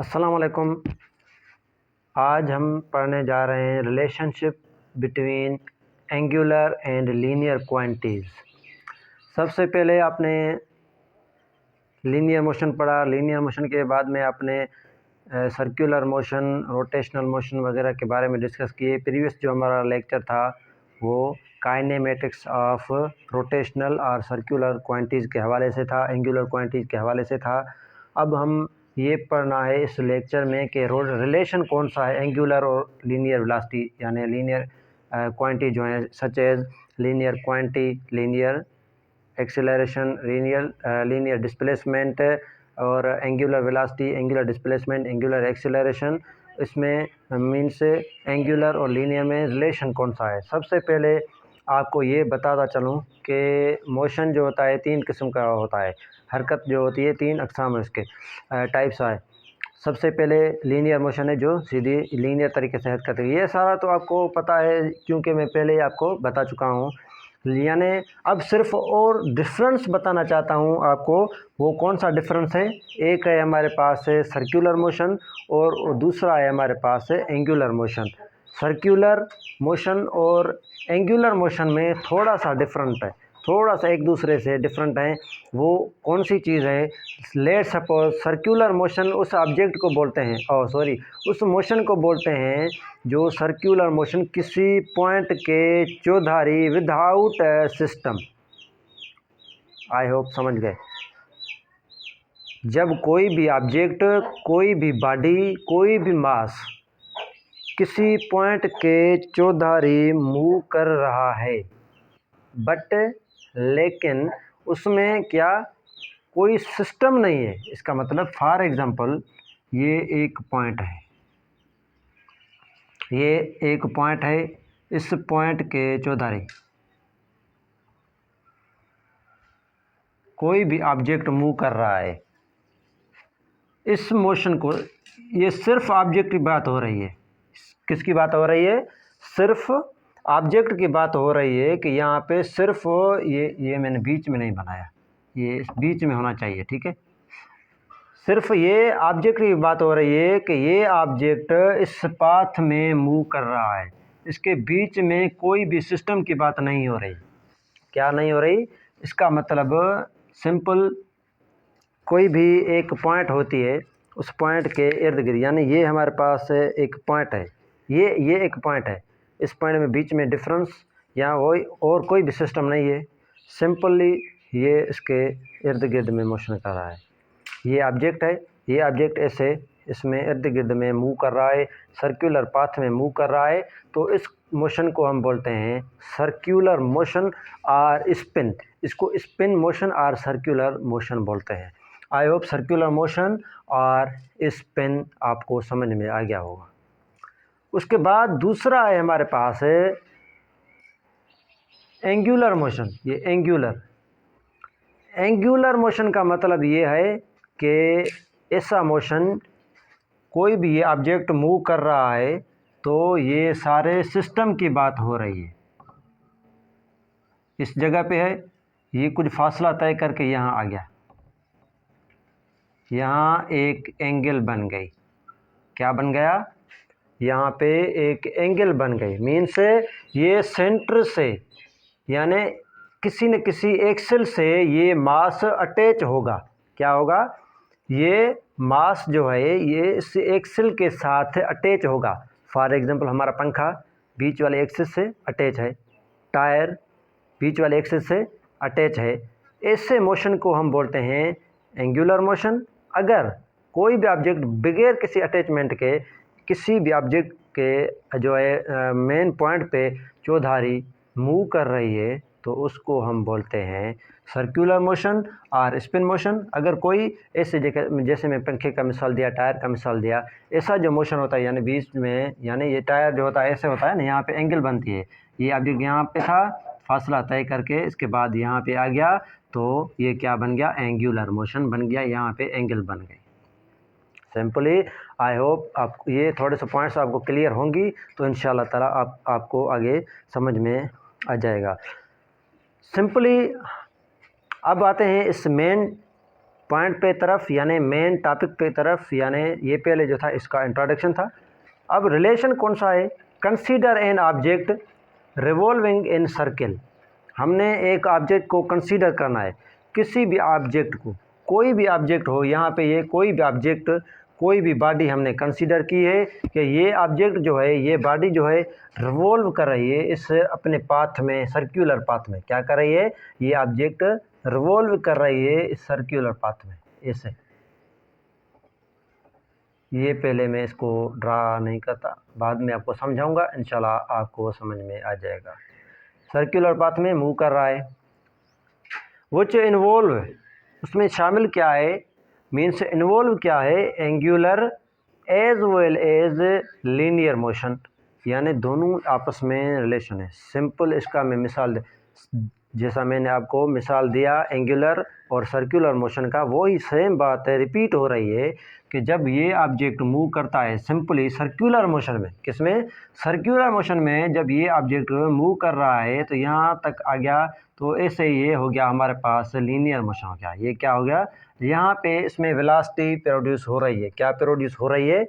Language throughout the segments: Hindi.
अस्सलाम वालेकुम। आज हम पढ़ने जा रहे हैं relationship between angular and linear quantities. सबसे पहले आपने लीनियर मोशन पढ़ा। लीनियर मोशन के बाद में आपने सर्कुलर मोशन, रोटेशनल मोशन वगैरह के बारे में डिस्कस किए। प्रीवियस जो हमारा लेक्चर था वो काइनेमेटिक्स ऑफ रोटेशनल और सर्कुलर क्वांटिटीज़ के हवाले से था, एंगुलर क्वांटिटीज़ के हवाले से था। अब हम ये पढ़ना है इस लेक्चर में कि रिलेशन कौन सा है एंगुलर और लीनियर वेलोसिटी, यानी लीनियर क्वांटिटी जो है, such as linear quantity, linear acceleration, linear displacement और angular velocity, angular displacement, angular acceleration. इसमें मीन्स एंगुलर और लीनियर में रिलेशन कौन सा है। सबसे पहले आपको ये बताता चलूँ कि मोशन जो होता है तीन किस्म का होता है। हरकत जो होती है तीन अक़साम है, उसके टाइप्स है। सबसे पहले लीनियर मोशन है जो सीधी लीनियर तरीके से हरकत है। ये सारा तो आपको पता है क्योंकि मैं पहले ही आपको बता चुका हूँ। यानी अब सिर्फ और डिफरेंस बताना चाहता हूँ आपको। वो कौन सा डिफरेंस है? एक है हमारे पास है सर्कुलर मोशन और दूसरा है हमारे पास है एंगुलर मोशन। सर्कुलर मोशन और एंगुलर मोशन में थोड़ा सा डिफरेंट है, थोड़ा सा एक दूसरे से डिफरेंट है। वो कौन सी चीज़ है? लेट सपोज सर्कुलर मोशन उस ऑब्जेक्ट को बोलते हैं, उस मोशन को बोलते हैं जो सर्कुलर मोशन किसी पॉइंट के चौधारी विदाउट सिस्टम। आई होप समझ गए। जब कोई भी ऑब्जेक्ट, कोई भी बॉडी, कोई भी मास किसी पॉइंट के चौधारी मूव कर रहा है, बट लेकिन उसमें क्या कोई सिस्टम नहीं है। इसका मतलब फॉर एग्जांपल ये एक पॉइंट है, ये एक पॉइंट है, इस पॉइंट के चौधारी कोई भी ऑब्जेक्ट मूव कर रहा है। इस मोशन को, ये सिर्फ ऑब्जेक्ट की बात हो रही है। किसकी बात हो रही है? सिर्फ ऑब्जेक्ट की बात हो रही है कि यहाँ पे सिर्फ ये मैंने बीच में नहीं बनाया, ये बीच में होना चाहिए, ठीक है। सिर्फ ये ऑब्जेक्ट की बात हो रही है कि ये ऑब्जेक्ट इस पाथ में मूव कर रहा है, इसके बीच में कोई भी सिस्टम की बात नहीं हो रही। क्या नहीं हो रही? इसका मतलब सिंपल, कोई भी एक पॉइंट होती है, उस पॉइंट के इर्द गिर्द, यानी ये हमारे पास एक पॉइंट है, ये एक पॉइंट है, इस पॉइंट में बीच में डिफरेंस या वही और कोई भी सिस्टम नहीं है। सिंपली ये इसके इर्द गिर्द में मोशन कर रहा है। ये ऑब्जेक्ट है, ये ऑब्जेक्ट ऐसे इसमें इर्द गिर्द में मूव कर रहा है, सर्कुलर पाथ में मूव कर रहा है। तो इस मोशन को हम बोलते हैं सर्कुलर मोशन और स्पिन। इसको स्पिन मोशन और सर्कुलर मोशन बोलते हैं। आई होप सर्कुलर मोशन और स्पिन आपको समझ में आ गया होगा। उसके बाद दूसरा है हमारे पास है एंगुलर मोशन। ये एंगुलर मोशन का मतलब ये है कि ऐसा मोशन, कोई भी ये ऑब्जेक्ट मूव कर रहा है तो ये सारे सिस्टम की बात हो रही है। इस जगह पे है, ये कुछ फासला तय करके यहाँ आ गया, यहाँ एक एंगल बन गई। क्या बन गया? यहाँ पे एक एंगल बन गई। मीन्स ये सेंटर से, यानी किसी न किसी एक्सिल से ये मास अटैच होगा। क्या होगा? ये मास जो है ये इस एक्सिल के साथ अटैच होगा। फॉर एग्जांपल हमारा पंखा बीच वाले एक्सिस से अटैच है, टायर बीच वाले एक्सिस से अटैच है। ऐसे मोशन को हम बोलते हैं एंगुलर मोशन। अगर कोई भी ऑब्जेक्ट बगैर किसी अटैचमेंट के किसी भी ऑब्जेक्ट के जो है मेन पॉइंट पे चौधारी मूव कर रही है तो उसको हम बोलते हैं सर्कुलर मोशन और स्पिन मोशन। अगर कोई ऐसे जगह, जैसे मैं पंखे का मिसाल दिया, टायर का मिसाल दिया, ऐसा जो मोशन होता है यानी बीच में, यानी ये टायर जो होता है ऐसे होता है ना, यहाँ पे एंगल बनती है। ये ऑब्जेक्ट यहाँ पे था, फासला तय करके इसके बाद यहाँ पे आ गया तो ये क्या बन गया? एंगुलर मोशन बन गया, यहाँ पे एंगल बन गई। सिंपली आई होप आप ये थोड़े से पॉइंट्स आपको क्लियर होंगी तो इंशाल्लाह ताला आपको आगे समझ में आ जाएगा। सिंपली अब आते हैं इस मेन पॉइंट पे तरफ यानी मेन टॉपिक पे तरफ, यानी ये पहले जो था इसका इंट्रोडक्शन था। अब रिलेशन कौन सा है? Consider an object revolving in circle. हमने एक ऑब्जेक्ट को कंसीडर करना है, किसी भी ऑब्जेक्ट को, कोई भी ऑब्जेक्ट हो, यहाँ पे ये कोई भी ऑब्जेक्ट, कोई भी बॉडी हमने कंसीडर की है कि ये ऑब्जेक्ट जो है, ये बॉडी जो है रिवॉल्व कर रही है इस अपने पाथ में, सर्कुलर पाथ में। क्या कर रही है? ये ऑब्जेक्ट रिवॉल्व कर रही है इस सर्कुलर पाथ में। ऐसे ये पहले मैं इसको ड्रा नहीं करता, बाद में आपको समझाऊंगा, इंशाल्लाह आपको समझ में आ जाएगा। सर्कुलर पाथ में मूव कर रहा है। विच इन्वॉल्व, उसमें शामिल क्या है? मीन्स इन्वॉल्व क्या है? Angular as well as linear motion, यानी दोनों आपस में रिलेशन है। सिंपल इसका मैं मिसाल जैसा मैंने आपको मिसाल दिया एंगुलर और सर्कुलर मोशन का, वही सेम बात है, रिपीट हो रही है कि जब ये ऑब्जेक्ट मूव करता है सिंपली सर्कुलर मोशन में, किसमें? सर्कुलर मोशन में जब ये ऑब्जेक्ट मूव कर रहा है तो यहाँ तक आ गया, तो ऐसे ये हो गया हमारे पास लीनियर मोशन हो गया। ये क्या हो गया? यहाँ पे इसमें वेलोसिटी प्रोड्यूस हो रही है। क्या प्रोड्यूस हो रही है?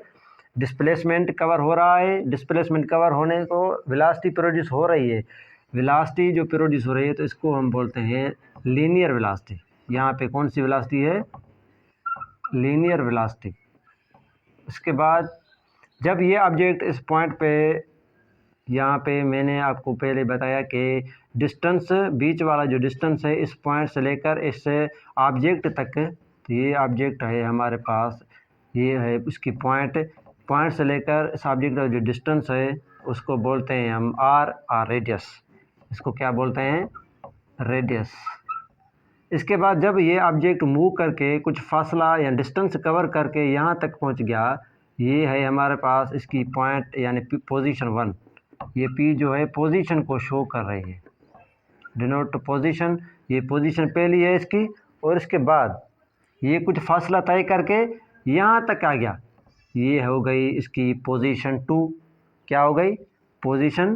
डिस्प्लेसमेंट कवर हो रहा है। डिस्प्लेसमेंट कवर होने को वेलोसिटी प्रोड्यूस हो रही है। वेलोसिटी जो प्रोड्यूस हो रही है तो इसको हम बोलते हैं लीनियर वेलोसिटी। यहाँ पे कौन सी वेलोसिटी है? Linear velocity. इसके बाद जब ये ऑब्जेक्ट इस पॉइंट पे, यहाँ पे मैंने आपको पहले बताया कि डिस्टेंस, बीच वाला जो डिस्टेंस है इस पॉइंट से लेकर इस ऑब्जेक्ट तक, तो ये ऑब्जेक्ट है हमारे पास, ये है उसकी पॉइंट से लेकर इस ऑब्जेक्ट का जो डिस्टेंस है उसको बोलते हैं हम आर रेडियस। इसको क्या बोलते हैं? रेडियस। इसके बाद जब ये ऑब्जेक्ट मूव करके कुछ फासला या डिस्टेंस कवर करके यहाँ तक पहुँच गया, ये है हमारे पास इसकी पॉइंट यानी पोजीशन 1। ये P जो है पोजीशन को शो कर रही है, डिनोट पोजीशन। ये पोजीशन पहली है इसकी, और इसके बाद ये कुछ फासला तय करके यहाँ तक आ गया, ये हो गई इसकी पोजीशन 2। क्या हो गई? पोजीशन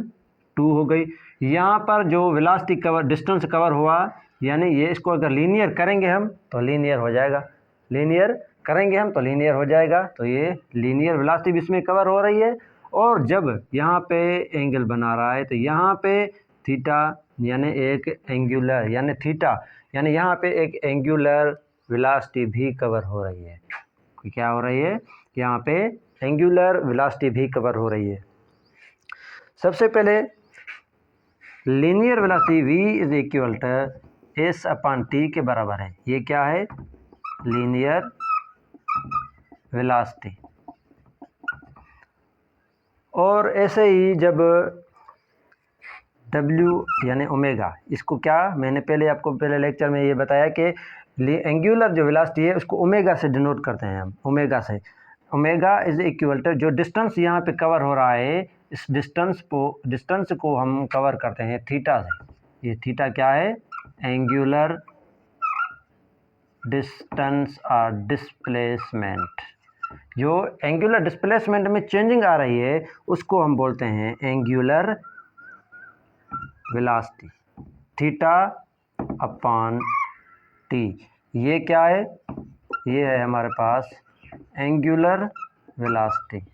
2 हो गई। यहाँ पर जो वेलोसिटी कवर, डिस्टेंस कवर हुआ, यानी ये इसको अगर लीनियर करेंगे हम तो लीनियर हो जाएगा, लीनियर करेंगे हम तो लीनियर हो जाएगा। तो ये लीनियर वेलोसिटी भी इसमें कवर हो रही है। और जब यहाँ पे एंगल बना रहा है तो यहाँ पे थीटा यानी एक एंगुलर, यानी थीटा यानी यहाँ पे एक एंगुलर वेलोसिटी भी कवर हो रही है। क्या हो रही है? यहाँ पे एंगुलर वेलोसिटी भी कवर हो रही है। सबसे पहले linear velocity v is equal to s upon t के बराबर है। ये क्या है? Linear velocity. और ऐसे ही जब W यानी ओमेगा, इसको क्या मैंने पहले आपको पहले लेक्चर में ये बताया कि एंगुलर जो वेलोसिटी है उसको ओमेगा से डिनोट करते हैं हम, ओमेगा से। ओमेगा इज इक्वल टू जो डिस्टेंस यहाँ पे कवर हो रहा है, इस डिस्टेंस को हम कवर करते हैं थीटा से। ये थीटा क्या है? एंगुलर डिस्टेंस और डिस्प्लेसमेंट। जो एंगुलर डिस्प्लेसमेंट में चेंजिंग आ रही है उसको हम बोलते हैं angular velocity, theta upon t. ये क्या है? ये है हमारे पास एंगुलर वेलोसिटी।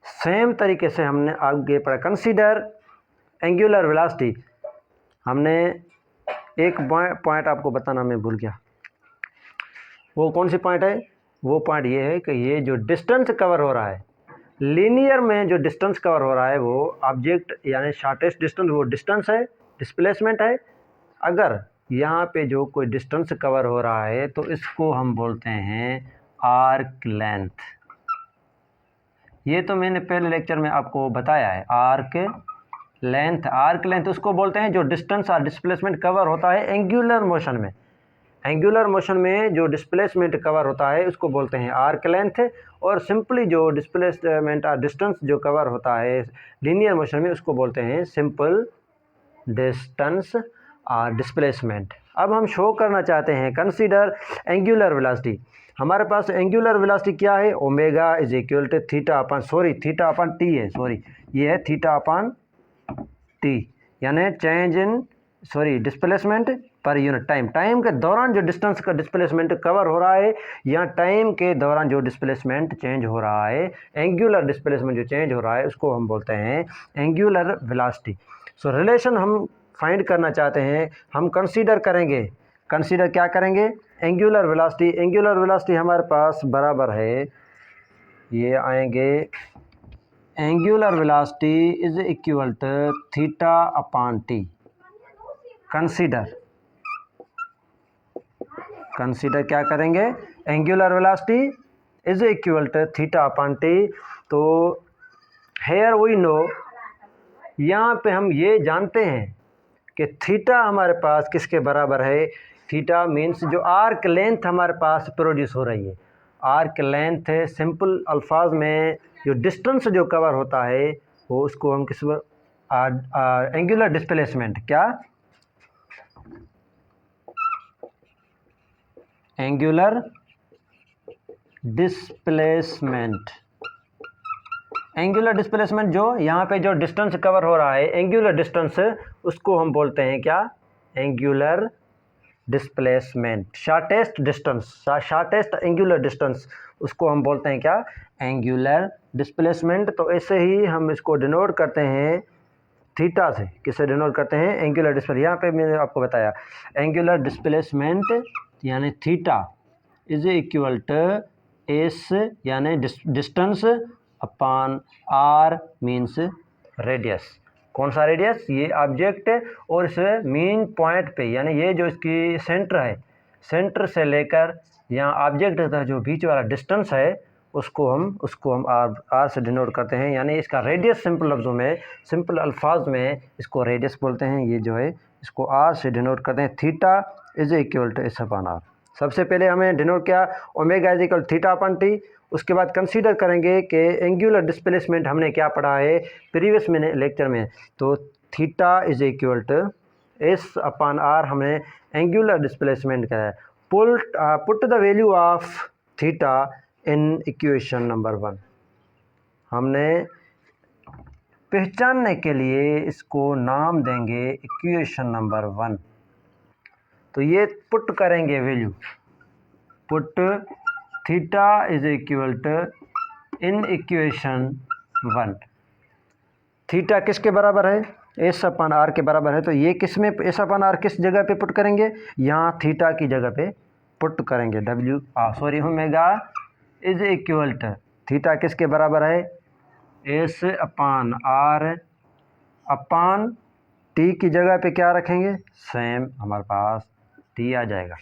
सेम तरीके से हमने आगे पढ़ा कंसीडर एंगुलर वेलोसिटी। हमने एक पॉइंट आपको बताना मैं भूल गया। वो कौन सी पॉइंट है? वो पॉइंट ये है कि ये जो डिस्टेंस कवर हो रहा है, लीनियर में जो डिस्टेंस कवर हो रहा है वो ऑब्जेक्ट यानी शॉर्टेस्ट डिस्टेंस, वो डिस्टेंस है, डिस्प्लेसमेंट है। अगर यहाँ पे जो कोई डिस्टेंस कवर हो रहा है तो इसको हम बोलते हैं आर्क लेंथ। ये तो मैंने पहले लेक्चर में आपको बताया है, आर्क लेंथ। आर्क लेंथ उसको बोलते हैं जो डिस्टेंस और डिस्प्लेसमेंट कवर होता है एंगुलर मोशन में। एंगुलर मोशन में जो डिस्प्लेसमेंट कवर होता है उसको बोलते हैं आर्क लेंथ। और सिंपली जो डिस्प्लेसमेंट और डिस्टेंस जो कवर होता है लीनियर मोशन में उसको बोलते हैं सिंपल डिस्टेंस और डिस्प्लेसमेंट। अब हम शो करना चाहते हैं कंसीडर एंगुलर वेलोसिटी। हमारे पास एंगुलर वेलोसिटी क्या है? Omega is equal to theta upon t है, ये है थीटा अपॉन टी, यानी चेंज इन सॉरी डिस्प्लेसमेंट पर यूनिट टाइम, टाइम के दौरान जो डिस्टेंस का डिस्प्लेसमेंट कवर हो रहा है या टाइम के दौरान जो डिस्प्लेसमेंट चेंज हो रहा है, एंगुलर डिस्प्लेसमेंट जो चेंज हो रहा है उसको हम बोलते हैं एंगुलर वेलोसिटी। सो रिलेशन हम फाइंड करना चाहते हैं, हम कंसीडर करेंगे, कंसीडर क्या करेंगे, एंगुलर वेलोसिटी। एंगुलर वेलोसिटी हमारे पास बराबर है, ये आएंगे angular velocity is equal to theta upon t. Consider क्या करेंगे, angular velocity is equal to theta upon t. तो हेयर वी नो, यहाँ पे हम ये जानते हैं कि थीटा हमारे पास किसके बराबर है, थीटा मीन्स जो आर्क लेंथ हमारे पास प्रोड्यूस हो रही है, आर्क लेंथ है, सिंपल अल्फाज में जो डिस्टेंस जो कवर होता है वो उसको हम किस एंगुलर डिस्प्लेसमेंट, क्या एंगुलर डिस्प्लेसमेंट, एंगुलर डिस्प्लेसमेंट जो यहाँ पे जो डिस्टेंस कवर हो रहा है एंगुलर डिस्टेंस, उसको हम बोलते हैं क्या, angular displacement. Shortest distance, shortest angular distance, उसको हम बोलते हैं क्या, एंगुलर डिस्प्लेसमेंट। तो ऐसे ही हम इसको डिनोट करते हैं थीटा से, किसे डिनोट करते हैं, एंगुलर डिस्प्लेसमेंट। यहाँ पे मैंने आपको बताया एंगुलर डिस्प्लेसमेंट यानी theta is equal to S यानी distance upon R means radius. कौन सा रेडियस, ये ऑब्जेक्ट और इस मेन पॉइंट पे, यानी ये जो इसकी सेंटर है, सेंटर से लेकर यहाँ ऑब्जेक्ट का जो बीच वाला डिस्टेंस है उसको हम आर से डिनोट करते हैं, यानी इसका रेडियस सिंपल लफ्ज़ों में, सिंपल अल्फाज में इसको रेडियस बोलते हैं। ये जो है इसको आर से डिनोट करते हैं, theta is equal to s upon r. सबसे पहले हमें डिनोट किया omega is equal theta upon t, उसके बाद कंसीडर करेंगे कि एंगुलर डिस्प्लेसमेंट हमने क्या पढ़ा है प्रीवियस में लेक्चर में, तो theta is equal to s upon r हमने एंगुलर डिस्प्लेसमेंट का है। Put the value of theta in equation number 1। हमने पहचानने के लिए इसको नाम देंगे इक्वेशन नंबर 1। तो ये पुट करेंगे value, put theta is equal to in equation 1। Theta किसके बराबर है, एस अपॉन आर के बराबर है। तो ये किस में, एस अपॉन आर किस जगह पे पुट करेंगे, यहाँ थीटा की जगह पे पुट करेंगे, omega is equal to theta किसके बराबर है, s upon r upon t की जगह पे क्या रखेंगे, सेम हमारे पास टी आ जाएगा।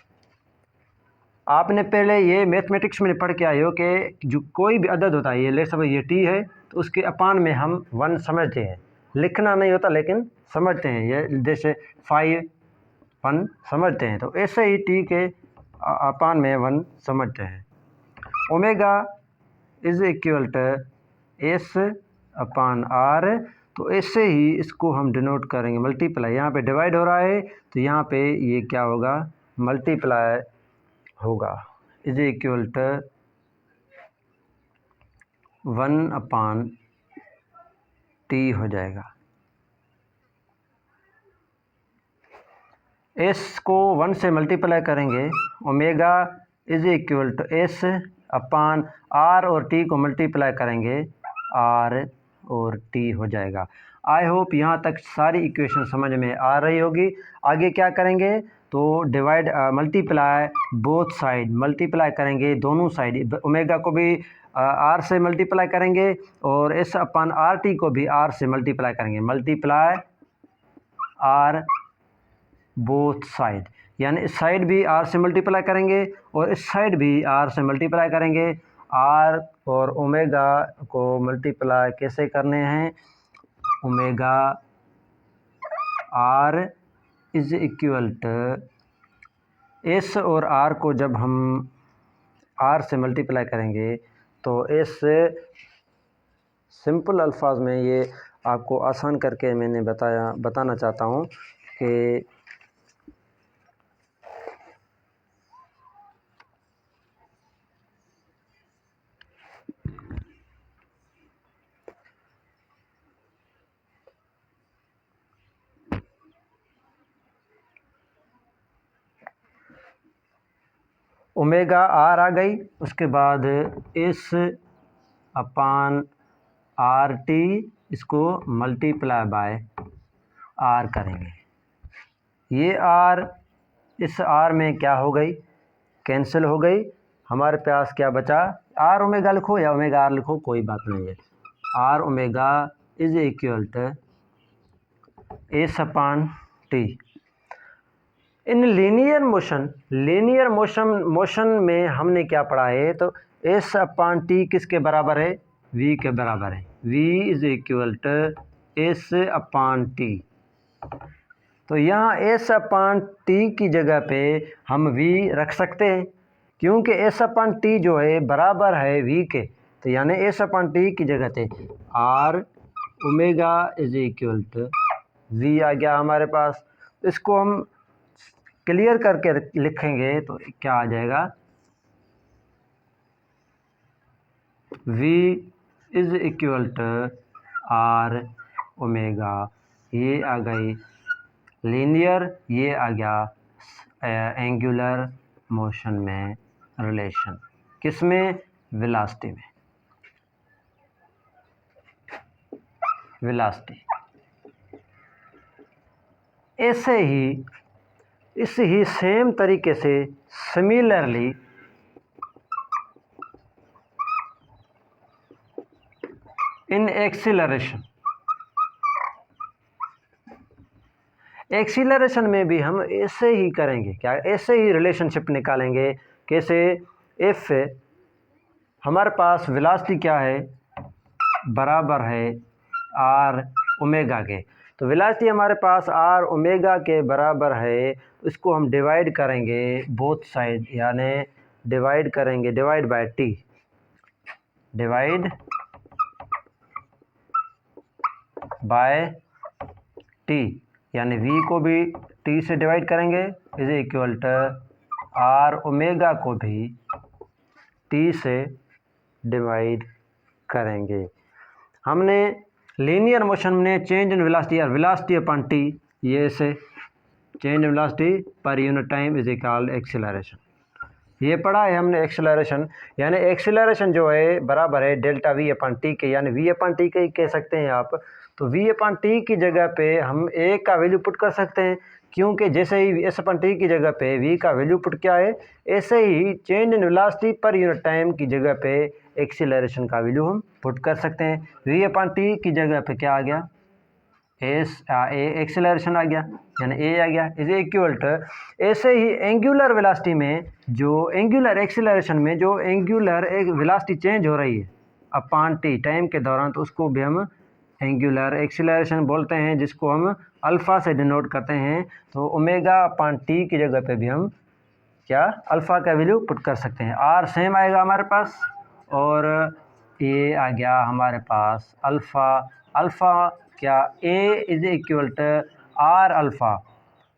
आपने पहले ये मैथमेटिक्स में पढ़ के आए हो कि जो कोई भी अदद होता है, ये ले सब ये टी है तो उसके अपान में हम 1 समझते हैं, लिखना नहीं होता लेकिन समझते हैं, ये जैसे 5 1 समझते हैं, तो ऐसे ही टी के अपान में 1 समझते हैं। Omega is equal to s upon r, तो ऐसे ही इसको हम डिनोट करेंगे मल्टीप्लाई, यहाँ पे डिवाइड हो रहा है तो यहाँ पे ये क्या होगा, मल्टीप्लाई होगा, is equal to 1 upon t हो जाएगा। एस को 1 से मल्टीप्लाई करेंगे, omega is equal to s upon r और टी को मल्टीप्लाई करेंगे, आर और टी हो जाएगा। आई होप यहाँ तक सारी इक्वेशन समझ में आ रही होगी। आगे क्या करेंगे, तो divide multiply both side, multiply करेंगे दोनों साइड, ओमेगा को भी आर से मल्टीप्लाई करेंगे और एस अपान आर टी को भी आर से मल्टीप्लाई करेंगे, मल्टीप्लाई आर बोथ साइड, यानी इस साइड भी आर से मल्टीप्लाई करेंगे और इस साइड भी आर से मल्टीप्लाई करेंगे। आर और ओमेगा को मल्टीप्लाई कैसे करने हैं, omega r is equal to s और आर को जब हम आर से मल्टीप्लाई करेंगे तो एस, सिंपल अल्फाज में ये आपको आसान करके मैंने बताना चाहता हूँ कि ओमेगा आर आ गई, उसके बाद एस अपान आर टी, इसको मल्टीप्लाई बाय आर करेंगे। ये आर इस आर में क्या हो गई, कैंसिल हो गई। हमारे पास क्या बचा, आर ओमेगा लिखो या ओमेगा आर लिखो, कोई बात नहीं है। R omega is equal to s upon t. In linear motion में हमने क्या पढ़ा है, तो एस अपान टी किसके बराबर है, वी के बराबर है। V is equal to s upon t. तो यहाँ एस अपान टी की जगह पे हम वी रख सकते हैं, क्योंकि एस अपान टी जो है बराबर है वी के। तो यानी एस अपान टी की जगह पे R omega is equal to V आ गया हमारे पास। इसको हम क्लियर करके लिखेंगे तो क्या आ जाएगा, v is equal to r omega, ये आ गई लीनियर, ये आ गया एंगुलर मोशन में रिलेशन, किसमें, वेलोसिटी में, वेलोसिटी। ऐसे ही इस ही सेम तरीके से सिमिलरली इन एक्सीलरेशन में भी हम ऐसे ही करेंगे, क्या ऐसे ही रिलेशनशिप निकालेंगे। कैसे, इफ हमारे पास वेलोसिटी क्या है, बराबर है आर ओमेगा के, तो वेलोसिटी हमारे पास आर ओमेगा के बराबर है, इसको हम डिवाइड करेंगे बोथ साइड, यानी डिवाइड करेंगे, divide by t, divide by t, यानी v को भी t से डिवाइड करेंगे, is equal to r omega को भी t से डिवाइड करेंगे। हमने लीनियर मोशन में change in velocity, velocity upon t, ये से चेंज इन वेलोसिटी पर unit time is equal acceleration, ये पढ़ा है हमने। एक्सीलरेशन यानी एक्सीलरेशन जो है बराबर है डेल्टा वी अपॉन टी के, यानी वी अपॉन टी के ही कह सकते हैं आप। तो वी अपॉन टी की जगह पे हम ए का वैल्यू पुट कर सकते हैं, क्योंकि जैसे ही एस अपॉन टी की जगह पे वी का वैल्यू पुट क्या है, ऐसे ही चेंज इन वेलोसिटी पर यूनिट टाइम की जगह पे एक्सीलरेशन का वैल्यू हम पुट कर सकते हैं। वी अपॉन टी की जगह पे क्या आ गया, एक्सीलरेशन आ गया, यानी ए आ गया, इज इक्वल टू। ऐसे ही एंगुलर वेलोसिटी में, जो एंगुलर एक्सीलरेशन में जो एंगुलर एक वेलोसिटी चेंज हो रही है अपॉन टी टाइम के दौरान, तो उसको भी हम एंगुलर एक्सीलरेशन बोलते हैं, जिसको हम अल्फ़ा से डिनोट करते हैं। तो ओमेगा अपॉन टी की जगह पे भी हम क्या अल्फ़ा का वैल्यू पुट कर सकते हैं। आर सेम आएगा हमारे पास, और ए आ गया हमारे पास अल्फ़ा। अल्फ़ा क्या, A is equal to R alpha,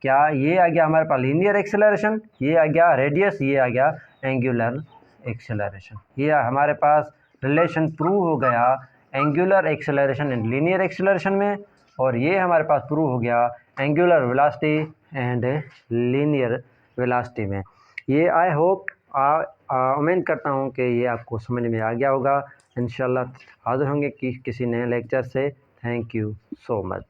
क्या ये आ गया हमारे पास लीनियर एक्सेलरेशन, ये आ गया रेडियस, ये आ गया एंगुलर एक्सेलरेशन। ये हमारे पास रिलेशन प्रूव हो गया angular acceleration and linear acceleration में, और ये हमारे पास प्रूव हो गया angular velocity and linear velocity में। ये आई होप उम्मीद करता हूँ कि ये आपको समझ में आ गया होगा। इंशाल्लाह हाज़िर होंगे किसी नए लेक्चर से। Thank you so much.